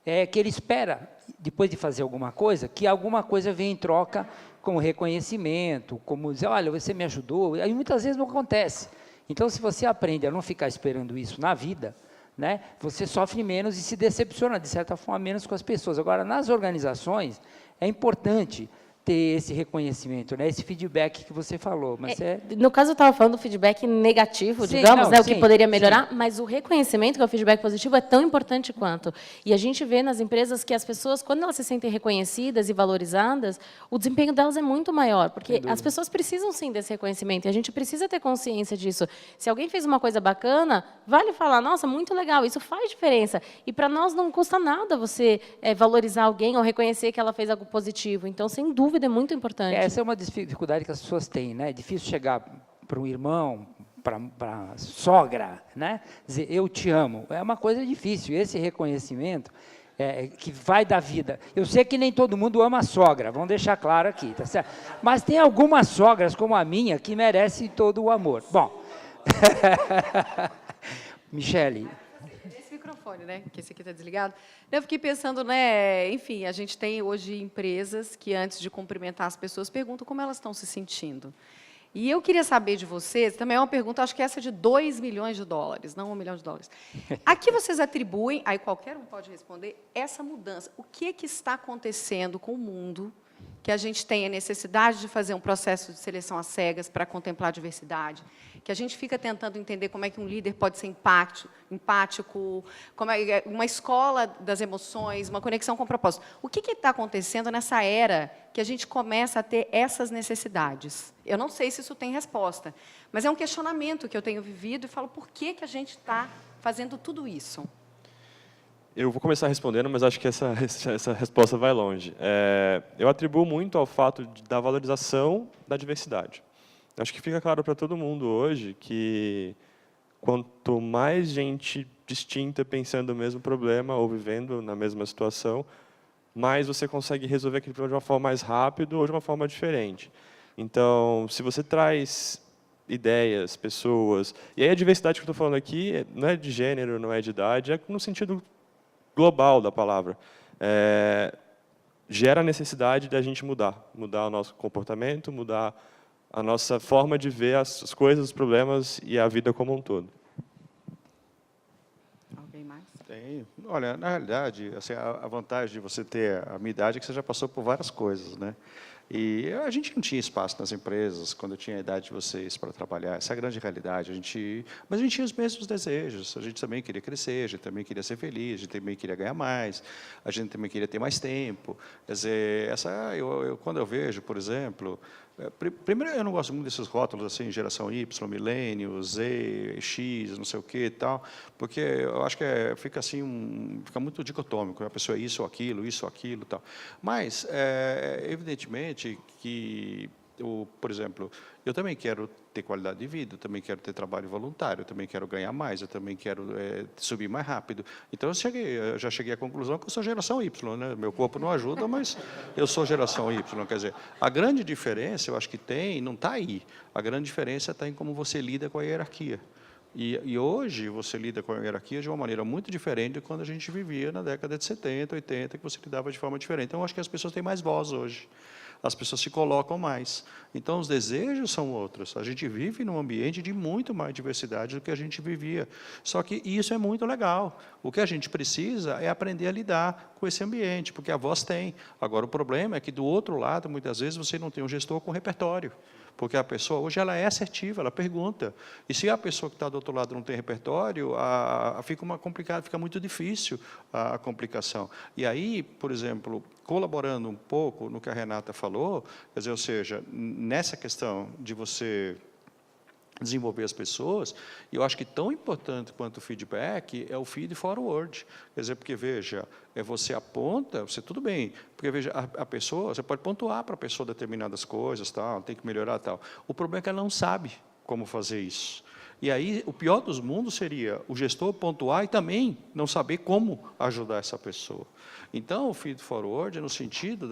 é que ele espera, depois de fazer alguma coisa, que alguma coisa venha em troca como reconhecimento, como dizer, olha, você me ajudou. Aí muitas vezes não acontece. Então, se você aprende a não ficar esperando isso na vida, né, você sofre menos e se decepciona, de certa forma, menos com as pessoas. Agora, nas organizações, é importante ter esse reconhecimento, né? Esse feedback que você falou. Mas no caso, eu estava falando do feedback negativo, sim, digamos, não, né, o sim, que poderia melhorar, sim. mas o reconhecimento, que é o feedback positivo, é tão importante quanto. E a gente vê nas empresas que as pessoas, quando elas se sentem reconhecidas e valorizadas, o desempenho delas é muito maior, porque as pessoas precisam, sim, desse reconhecimento, e a gente precisa ter consciência disso. Se alguém fez uma coisa bacana, vale falar, nossa, muito legal, isso faz diferença. E, para nós, não custa nada você valorizar alguém ou reconhecer que ela fez algo positivo. Então, sem dúvida, é muito importante. Essa é uma dificuldade que as pessoas têm, né? É difícil chegar para um irmão, para a sogra, né? Dizer, eu te amo. É uma coisa difícil. Esse reconhecimento que vai da vida. Eu sei que nem todo mundo ama a sogra, vamos deixar claro aqui, tá certo? Mas tem algumas sogras, como a minha, que merecem todo o amor. Bom, Michele. Esse microfone, né? Que esse aqui está desligado. Eu fiquei pensando, né? Enfim, a gente tem hoje empresas que, antes de cumprimentar as pessoas, perguntam como elas estão se sentindo. E eu queria saber de vocês, também é uma pergunta, acho que essa é de 2 milhões de dólares, não 1 milhão de dólares. A que vocês atribuem, aí qualquer um pode responder, essa mudança? O que está acontecendo com o mundo que a gente tem a necessidade de fazer um processo de seleção às cegas para contemplar a diversidade, que a gente fica tentando entender como é que um líder pode ser empático, como é uma escola das emoções, uma conexão com o propósito. O que está acontecendo nessa era que a gente começa a ter essas necessidades? Eu não sei se isso tem resposta, mas é um questionamento que eu tenho vivido e falo, por que a gente está fazendo tudo isso? Eu vou começar respondendo, mas acho que essa resposta vai longe. Eu atribuo muito ao fato da valorização da diversidade. Acho que fica claro para todo mundo hoje que quanto mais gente distinta pensando o mesmo problema ou vivendo na mesma situação, mais você consegue resolver aquele problema de uma forma mais rápida ou de uma forma diferente. Então, se você traz ideias, pessoas... E aí a diversidade que eu estou falando aqui não é de gênero, não é de idade, é no sentido global da palavra, gera a necessidade da gente mudar o nosso comportamento, mudar a nossa forma de ver as coisas, os problemas e a vida como um todo. Alguém mais? Tem. Olha, na realidade, assim, a vantagem de você ter a minha idade é que você já passou por várias coisas, né? E a gente não tinha espaço nas empresas quando eu tinha a idade de vocês para trabalhar. Essa é a grande realidade. Mas a gente tinha os mesmos desejos. A gente também queria crescer, a gente também queria ser feliz, a gente também queria ganhar mais, a gente também queria ter mais tempo. Quer dizer, quando eu vejo, por exemplo, primeiro eu não gosto muito desses rótulos assim, geração Y, milênio, Z, X, não sei o quê e tal, porque eu acho que fica assim fica muito dicotômico. A pessoa é isso ou aquilo e tal. Mas evidentemente que por exemplo, eu também quero ter qualidade de vida, eu também quero ter trabalho voluntário, eu também quero ganhar mais, eu também quero subir mais rápido. Então, eu já cheguei à conclusão que eu sou geração Y, né? Meu corpo não ajuda, mas eu sou geração Y. Quer dizer, a grande diferença, eu acho que não está aí. A grande diferença está em como você lida com a hierarquia. E hoje você lida com a hierarquia de uma maneira muito diferente de quando a gente vivia na década de 70, 80, que você lidava de forma diferente. Então, eu acho que as pessoas têm mais voz hoje. As pessoas se colocam mais. Então, os desejos são outros. A gente vive num ambiente de muito mais diversidade do que a gente vivia. Só que isso é muito legal. O que a gente precisa é aprender a lidar com esse ambiente, porque a voz tem. Agora, o problema é que, do outro lado, muitas vezes, você não tem um gestor com repertório. Porque a pessoa, hoje, ela é assertiva, ela pergunta. E se a pessoa que está do outro lado não tem repertório, fica muito difícil a complicação. E aí, por exemplo, colaborando um pouco no que a Renata falou, quer dizer, ou seja, nessa questão de você desenvolver as pessoas, eu acho que tão importante quanto o feedback é o feed forward. Quer dizer, porque, veja, você aponta, tudo bem, porque, veja, a pessoa, você pode pontuar para a pessoa determinadas coisas, tal, tem que melhorar, tal. O problema é que ela não sabe como fazer isso. E aí, o pior dos mundos seria o gestor pontuar e também não saber como ajudar essa pessoa. Então, o feed forward é no sentido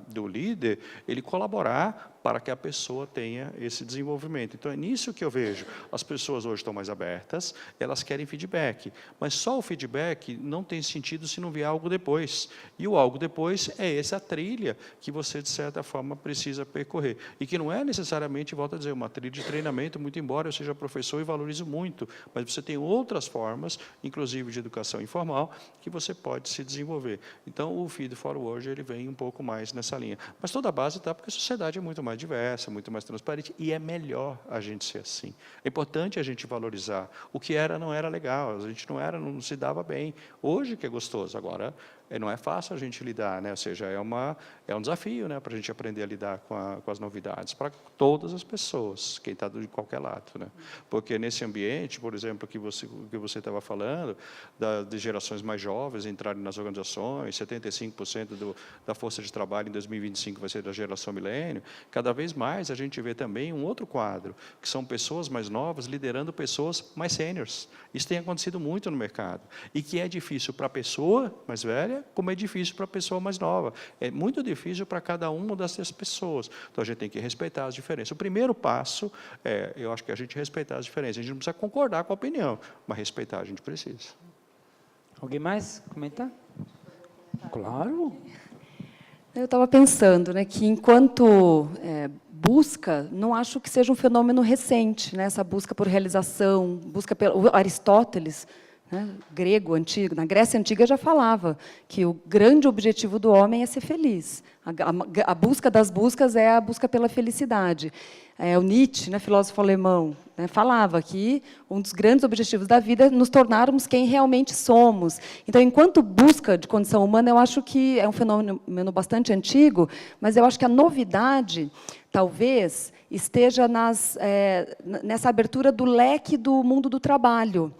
do líder, ele colaborar para que a pessoa tenha esse desenvolvimento. Então, é nisso que eu vejo. As pessoas hoje estão mais abertas, elas querem feedback, mas só o feedback não tem sentido se não vier algo depois. E o algo depois é essa trilha que você, de certa forma, precisa percorrer. E que não é necessariamente, volto a dizer, uma trilha de treinamento, muito embora eu seja professor e valorizo muito, mas você tem outras formas, inclusive de educação informal, que você pode se desenvolver. Então, o feed forward, ele vem um pouco mais nessa linha. Mas toda a base está porque a sociedade é muito mais diversa, muito mais transparente, e é melhor a gente ser assim. É importante a gente valorizar. O que era, não era legal, a gente não se dava bem. Hoje que é gostoso, agora não é fácil a gente lidar, né? Ou seja, é um desafio, né, para a gente aprender a lidar com as novidades, para todas as pessoas, quem está de qualquer lado, né? Porque nesse ambiente, por exemplo, que você estava falando, de gerações mais jovens entrarem nas organizações, 75% da força de trabalho em 2025 vai ser da geração milênio, cada vez mais a gente vê também um outro quadro, que são pessoas mais novas liderando pessoas mais sêniores. Isso tem acontecido muito no mercado, e que é difícil para a pessoa mais velha, como é difícil para a pessoa mais nova. É muito difícil para cada uma dessas pessoas. Então, a gente tem que respeitar as diferenças. O primeiro passo eu acho que a gente respeitar as diferenças. A gente não precisa concordar com a opinião, mas respeitar a gente precisa. Alguém mais comentar? Claro. Eu estava pensando, né, que enquanto busca, não acho que seja um fenômeno recente, né, essa busca por realização, busca pelo Aristóteles, né, grego antigo, na Grécia Antiga já falava que o grande objetivo do homem é ser feliz. A busca das buscas é a busca pela felicidade. O Nietzsche, né, filósofo alemão, né, falava que um dos grandes objetivos da vida é nos tornarmos quem realmente somos. Então, enquanto busca de condição humana, eu acho que é um fenômeno bastante antigo, mas eu acho que a novidade, talvez, esteja nessa abertura do leque do mundo do trabalho,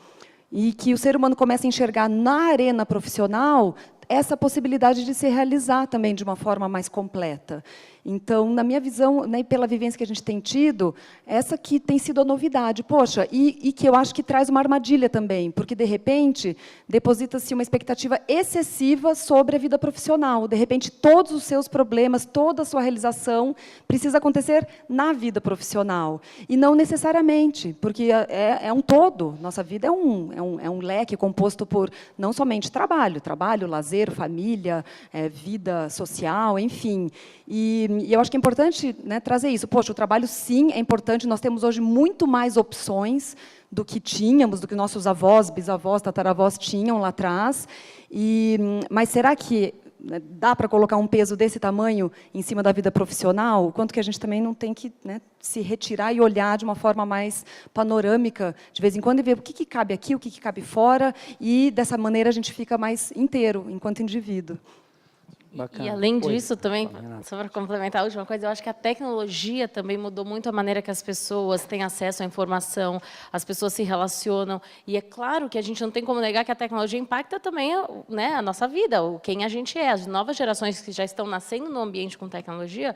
e que o ser humano começa a enxergar na arena profissional essa possibilidade de se realizar também de uma forma mais completa. Então, na minha visão, né, pela vivência que a gente tem tido, essa que tem sido a novidade. Poxa, e que eu acho que traz uma armadilha também, porque, de repente, deposita-se uma expectativa excessiva sobre a vida profissional. De repente, todos os seus problemas, toda a sua realização precisa acontecer na vida profissional. E não necessariamente, porque é um todo. Nossa vida é um leque composto por não somente trabalho, lazer, família, vida social, enfim. E eu acho que é importante, né, trazer isso. Poxa, o trabalho, sim, é importante. Nós temos hoje muito mais opções do que tínhamos, do que nossos avós, bisavós, tataravós tinham lá atrás. Mas será que dá para colocar um peso desse tamanho em cima da vida profissional? Quanto que a gente também não tem que, né, se retirar e olhar de uma forma mais panorâmica, de vez em quando, e ver o que cabe aqui, o que cabe fora, e, dessa maneira, a gente fica mais inteiro, enquanto indivíduo. Bacana. E, além disso, Oi. também, Fala, Renata. só para complementar a última coisa, eu acho que a tecnologia também mudou muito a maneira que as pessoas têm acesso à informação, as pessoas se relacionam. E é claro que a gente não tem como negar que a tecnologia impacta também, né, a nossa vida, quem a gente é. As novas gerações que já estão nascendo no ambiente com tecnologia,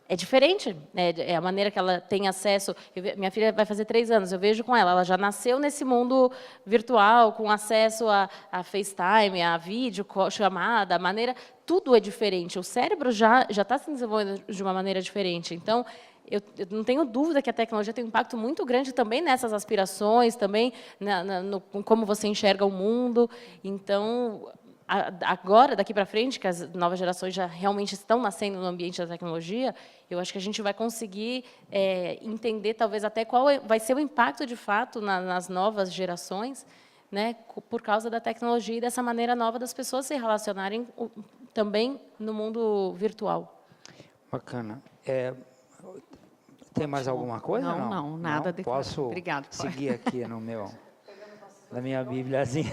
é diferente, né? É a maneira que ela tem acesso. Minha filha vai fazer 3 anos, eu vejo com ela já nasceu nesse mundo virtual, com acesso a FaceTime, a vídeo, chamada, a maneira, tudo é diferente. O cérebro já está se desenvolvendo de uma maneira diferente. Então, eu não tenho dúvida que a tecnologia tem um impacto muito grande também nessas aspirações, também no como você enxerga o mundo. Então, agora, daqui para frente, que as novas gerações já realmente estão nascendo no ambiente da tecnologia, eu acho que a gente vai conseguir entender, talvez, até qual vai ser o impacto, de fato, nas novas gerações, né, por causa da tecnologia e dessa maneira nova das pessoas se relacionarem também no mundo virtual. Bacana. Tem mais alguma coisa? Não, nada. Posso Obrigada. seguir aqui na minha bíbliazinha.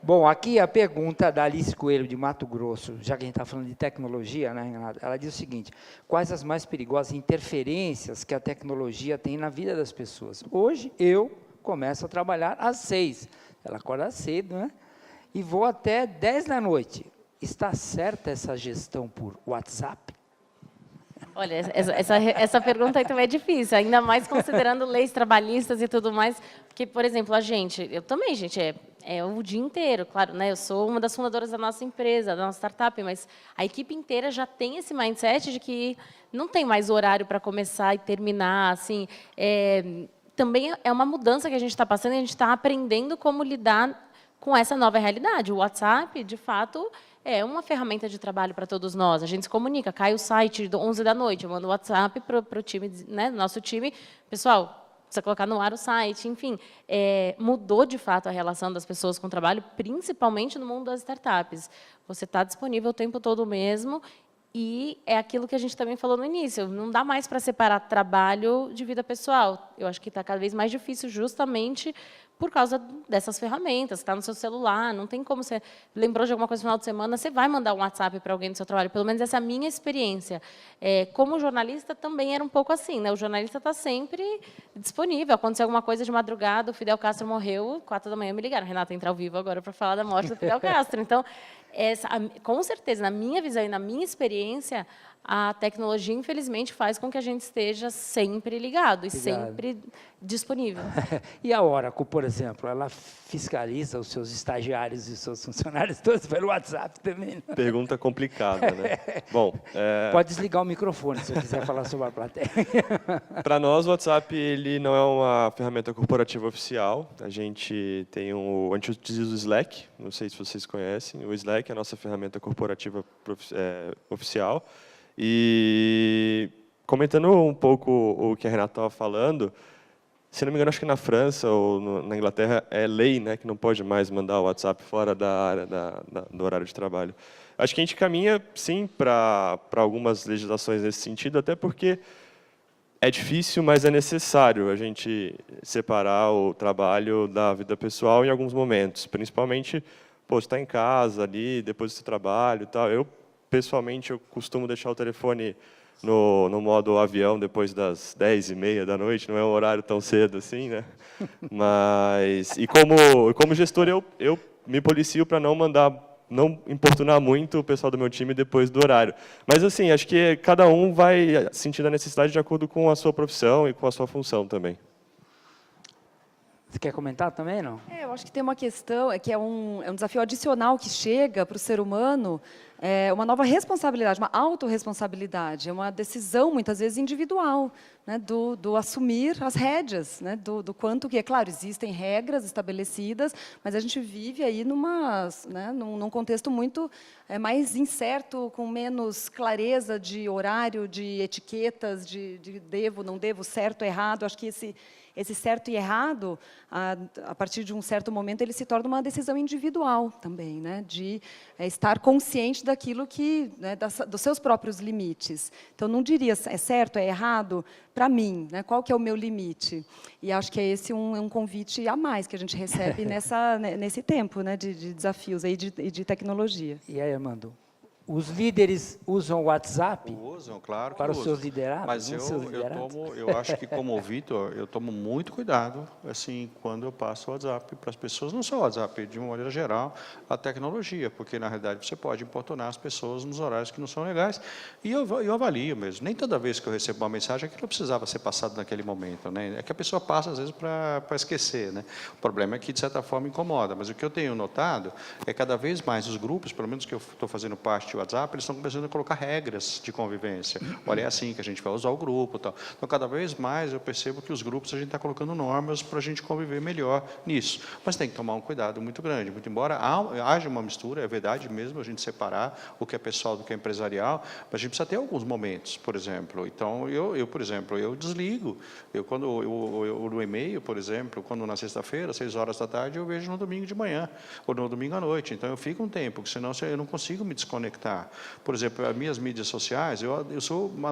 Bom, aqui a pergunta da Alice Coelho, de Mato Grosso, já que a gente está falando de tecnologia, né, Renata? Ela diz o seguinte: quais as mais perigosas interferências que a tecnologia tem na vida das pessoas? Hoje, eu começo a trabalhar às 6, ela acorda cedo, né? E vou até 10 da noite. Está certa essa gestão por WhatsApp? Olha, essa pergunta aí também é difícil, ainda mais considerando leis trabalhistas e tudo mais, porque, por exemplo, eu também, gente, é o dia inteiro, claro, né? Eu sou uma das fundadoras da nossa empresa, da nossa startup, mas a equipe inteira já tem esse mindset de que não tem mais horário para começar e terminar, assim, também é uma mudança que a gente está passando e a gente está aprendendo como lidar com essa nova realidade. O WhatsApp, de fato, é uma ferramenta de trabalho para todos nós. A gente se comunica, cai o site 11 da noite, eu mando o WhatsApp para o time, né, nosso time. Pessoal, precisa colocar no ar o site, enfim. Mudou, de fato, a relação das pessoas com o trabalho, principalmente no mundo das startups. Você está disponível o tempo todo mesmo, e é aquilo que a gente também falou no início, não dá mais para separar trabalho de vida pessoal. Eu acho que está cada vez mais difícil, justamente por causa dessas ferramentas, está no seu celular, não tem como você lembrou de alguma coisa no final de semana, você vai mandar um WhatsApp para alguém do seu trabalho, pelo menos essa é a minha experiência. Como jornalista, também era um pouco assim, né? O jornalista está sempre disponível, aconteceu alguma coisa de madrugada, o Fidel Castro morreu, 4 da manhã me ligaram, Renata, entra ao vivo agora para falar da morte do Fidel Castro. Então, com certeza, na minha visão e na minha experiência, a tecnologia, infelizmente, faz com que a gente esteja sempre ligado e sempre disponível. E a Oracle, por exemplo, ela fiscaliza os seus estagiários e os seus funcionários todos pelo WhatsApp também? Não? Pergunta complicada, né? Bom, pode desligar o microfone se eu quiser falar sobre a plateia. para nós, o WhatsApp ele não é uma ferramenta corporativa oficial. A gente utiliza o Slack, não sei se vocês conhecem. O Slack é a nossa ferramenta corporativa oficial. E comentando um pouco o que a Renata estava falando, se não me engano, acho que na França ou na Inglaterra é lei, né, que não pode mais mandar o WhatsApp fora da área do horário de trabalho. Acho que a gente caminha, sim, para algumas legislações nesse sentido, até porque é difícil, mas é necessário a gente separar o trabalho da vida pessoal em alguns momentos, principalmente, você está em casa ali, depois do seu trabalho e tal. Pessoalmente, eu costumo deixar o telefone no modo avião depois das 10h30 da noite, não é um horário tão cedo assim, né? Mas, como gestor, eu me policio para não importunar muito o pessoal do meu time depois do horário. Mas, assim, acho que cada um vai sentir a necessidade de acordo com a sua profissão e com a sua função também. Você quer comentar também, não? Eu acho que tem uma questão, que é um desafio adicional que chega para o ser humano, uma nova responsabilidade, uma autorresponsabilidade, é uma decisão, muitas vezes, individual, né, do assumir as rédeas, né, do quanto que, é claro, existem regras estabelecidas, mas a gente vive aí num contexto muito mais incerto, com menos clareza de horário, de etiquetas, de devo, não devo, certo, errado. Acho que esse certo e errado, a partir de um certo momento, ele se torna uma decisão individual também, né, de estar consciente daquilo que, né, dos seus próprios limites. Então, não diria é certo, é errado, para mim, né, qual que é o meu limite? E acho que é esse um convite a mais que a gente recebe nesse tempo, né, de desafios aí de tecnologia. E aí, Armando, Os líderes usam o WhatsApp Usam, claro que para os usam. seus liderados? Mas nos seus liderados? eu acho que como Vitor, eu tomo muito cuidado, assim, quando eu passo o WhatsApp para as pessoas, não só o WhatsApp, de uma maneira geral, a tecnologia, porque na realidade você pode importunar as pessoas nos horários que não são legais, e eu avalio mesmo. Nem toda vez que eu recebo uma mensagem, aquilo precisava ser passado naquele momento, né? É que a pessoa passa às vezes para esquecer, né? O problema é que de certa forma incomoda, mas o que eu tenho notado é cada vez mais os grupos, pelo menos que eu estou fazendo parte do WhatsApp, eles estão começando a colocar regras de convivência. Olha, é assim que a gente vai usar o grupo, tal. Então, cada vez mais eu percebo que os grupos a gente está colocando normas para a gente conviver melhor nisso. Mas tem que tomar um cuidado muito grande. Muito embora haja uma mistura, é verdade mesmo a gente separar o que é pessoal do que é empresarial, mas a gente precisa ter alguns momentos, por exemplo. Então, por exemplo, eu desligo. No e-mail, por exemplo, quando na sexta-feira, 6 horas da tarde, eu vejo no domingo de manhã, ou no domingo à noite. Então, eu fico um tempo, porque senão eu não consigo me desconectar. Por exemplo, as minhas mídias sociais, eu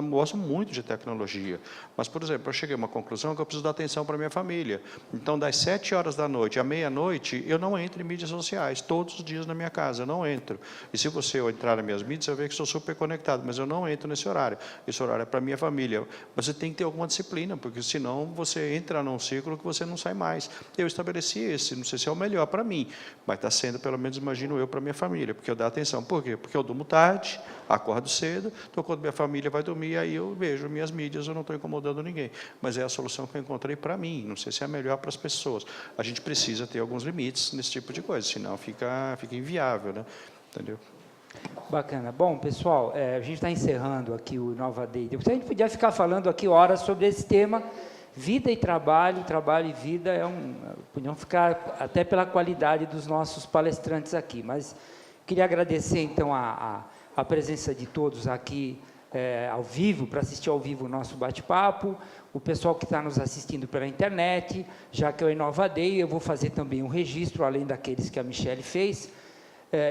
gosto muito de tecnologia, mas, por exemplo, eu cheguei a uma conclusão que eu preciso dar atenção para a minha família. Então, das 7 horas da noite à meia-noite, eu não entro em mídias sociais, todos os dias na minha casa, eu não entro. E se você entrar nas minhas mídias, você vai ver que estou super conectado, mas eu não entro nesse horário. Esse horário é para a minha família. Você tem que ter alguma disciplina, porque senão você entra num ciclo que você não sai mais. Eu estabeleci esse, não sei se é o melhor para mim, mas está sendo, pelo menos, imagino eu, para a minha família, porque eu dou atenção. Por quê? Porque eu durmo tarde, acordo cedo, então quando minha família vai dormir, aí eu vejo minhas mídias, eu não estou incomodando ninguém. Mas é a solução que eu encontrei para mim, não sei se é a melhor para as pessoas. A gente precisa ter alguns limites nesse tipo de coisa, senão fica inviável, né? Entendeu? Bacana. Bom, pessoal, a gente está encerrando aqui o Nova Day. A gente podia ficar falando aqui horas sobre esse tema, vida e trabalho e vida, podiam ficar até pela qualidade dos nossos palestrantes aqui, mas queria agradecer, então, a presença de todos aqui ao vivo, para assistir ao vivo o nosso bate-papo, o pessoal que está nos assistindo pela internet, já que é o Nova Day, eu vou fazer também um registro, além daqueles que a Michele fez.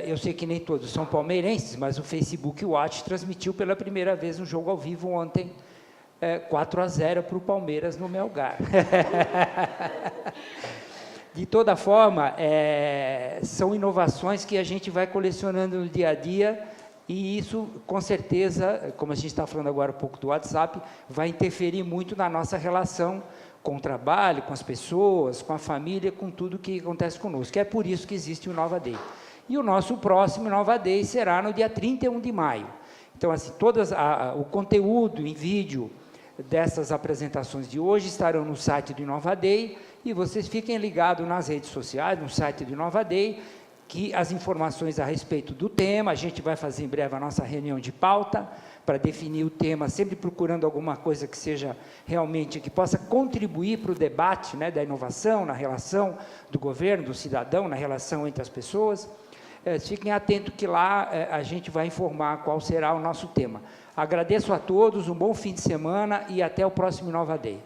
Eu sei que nem todos são palmeirenses, mas o Facebook Watch transmitiu pela primeira vez um jogo ao vivo ontem, 4-0 para o Palmeiras no Melgar. De toda forma, são inovações que a gente vai colecionando no dia a dia, e isso, com certeza, como a gente está falando agora um pouco do WhatsApp, vai interferir muito na nossa relação com o trabalho, com as pessoas, com a família, com tudo que acontece conosco. É por isso que existe o Nova Day. E o nosso próximo Nova Day será no dia 31 de maio. Então, assim, o conteúdo em vídeo dessas apresentações de hoje estarão no site do Nova Day, e vocês fiquem ligados nas redes sociais, no site do Nova Day, que as informações a respeito do tema, a gente vai fazer em breve a nossa reunião de pauta, para definir o tema, sempre procurando alguma coisa que seja realmente, que possa contribuir para o debate, né, da inovação, na relação do governo, do cidadão, na relação entre as pessoas. Fiquem atentos que lá a gente vai informar qual será o nosso tema. Agradeço a todos, um bom fim de semana e até o próximo Nova Day.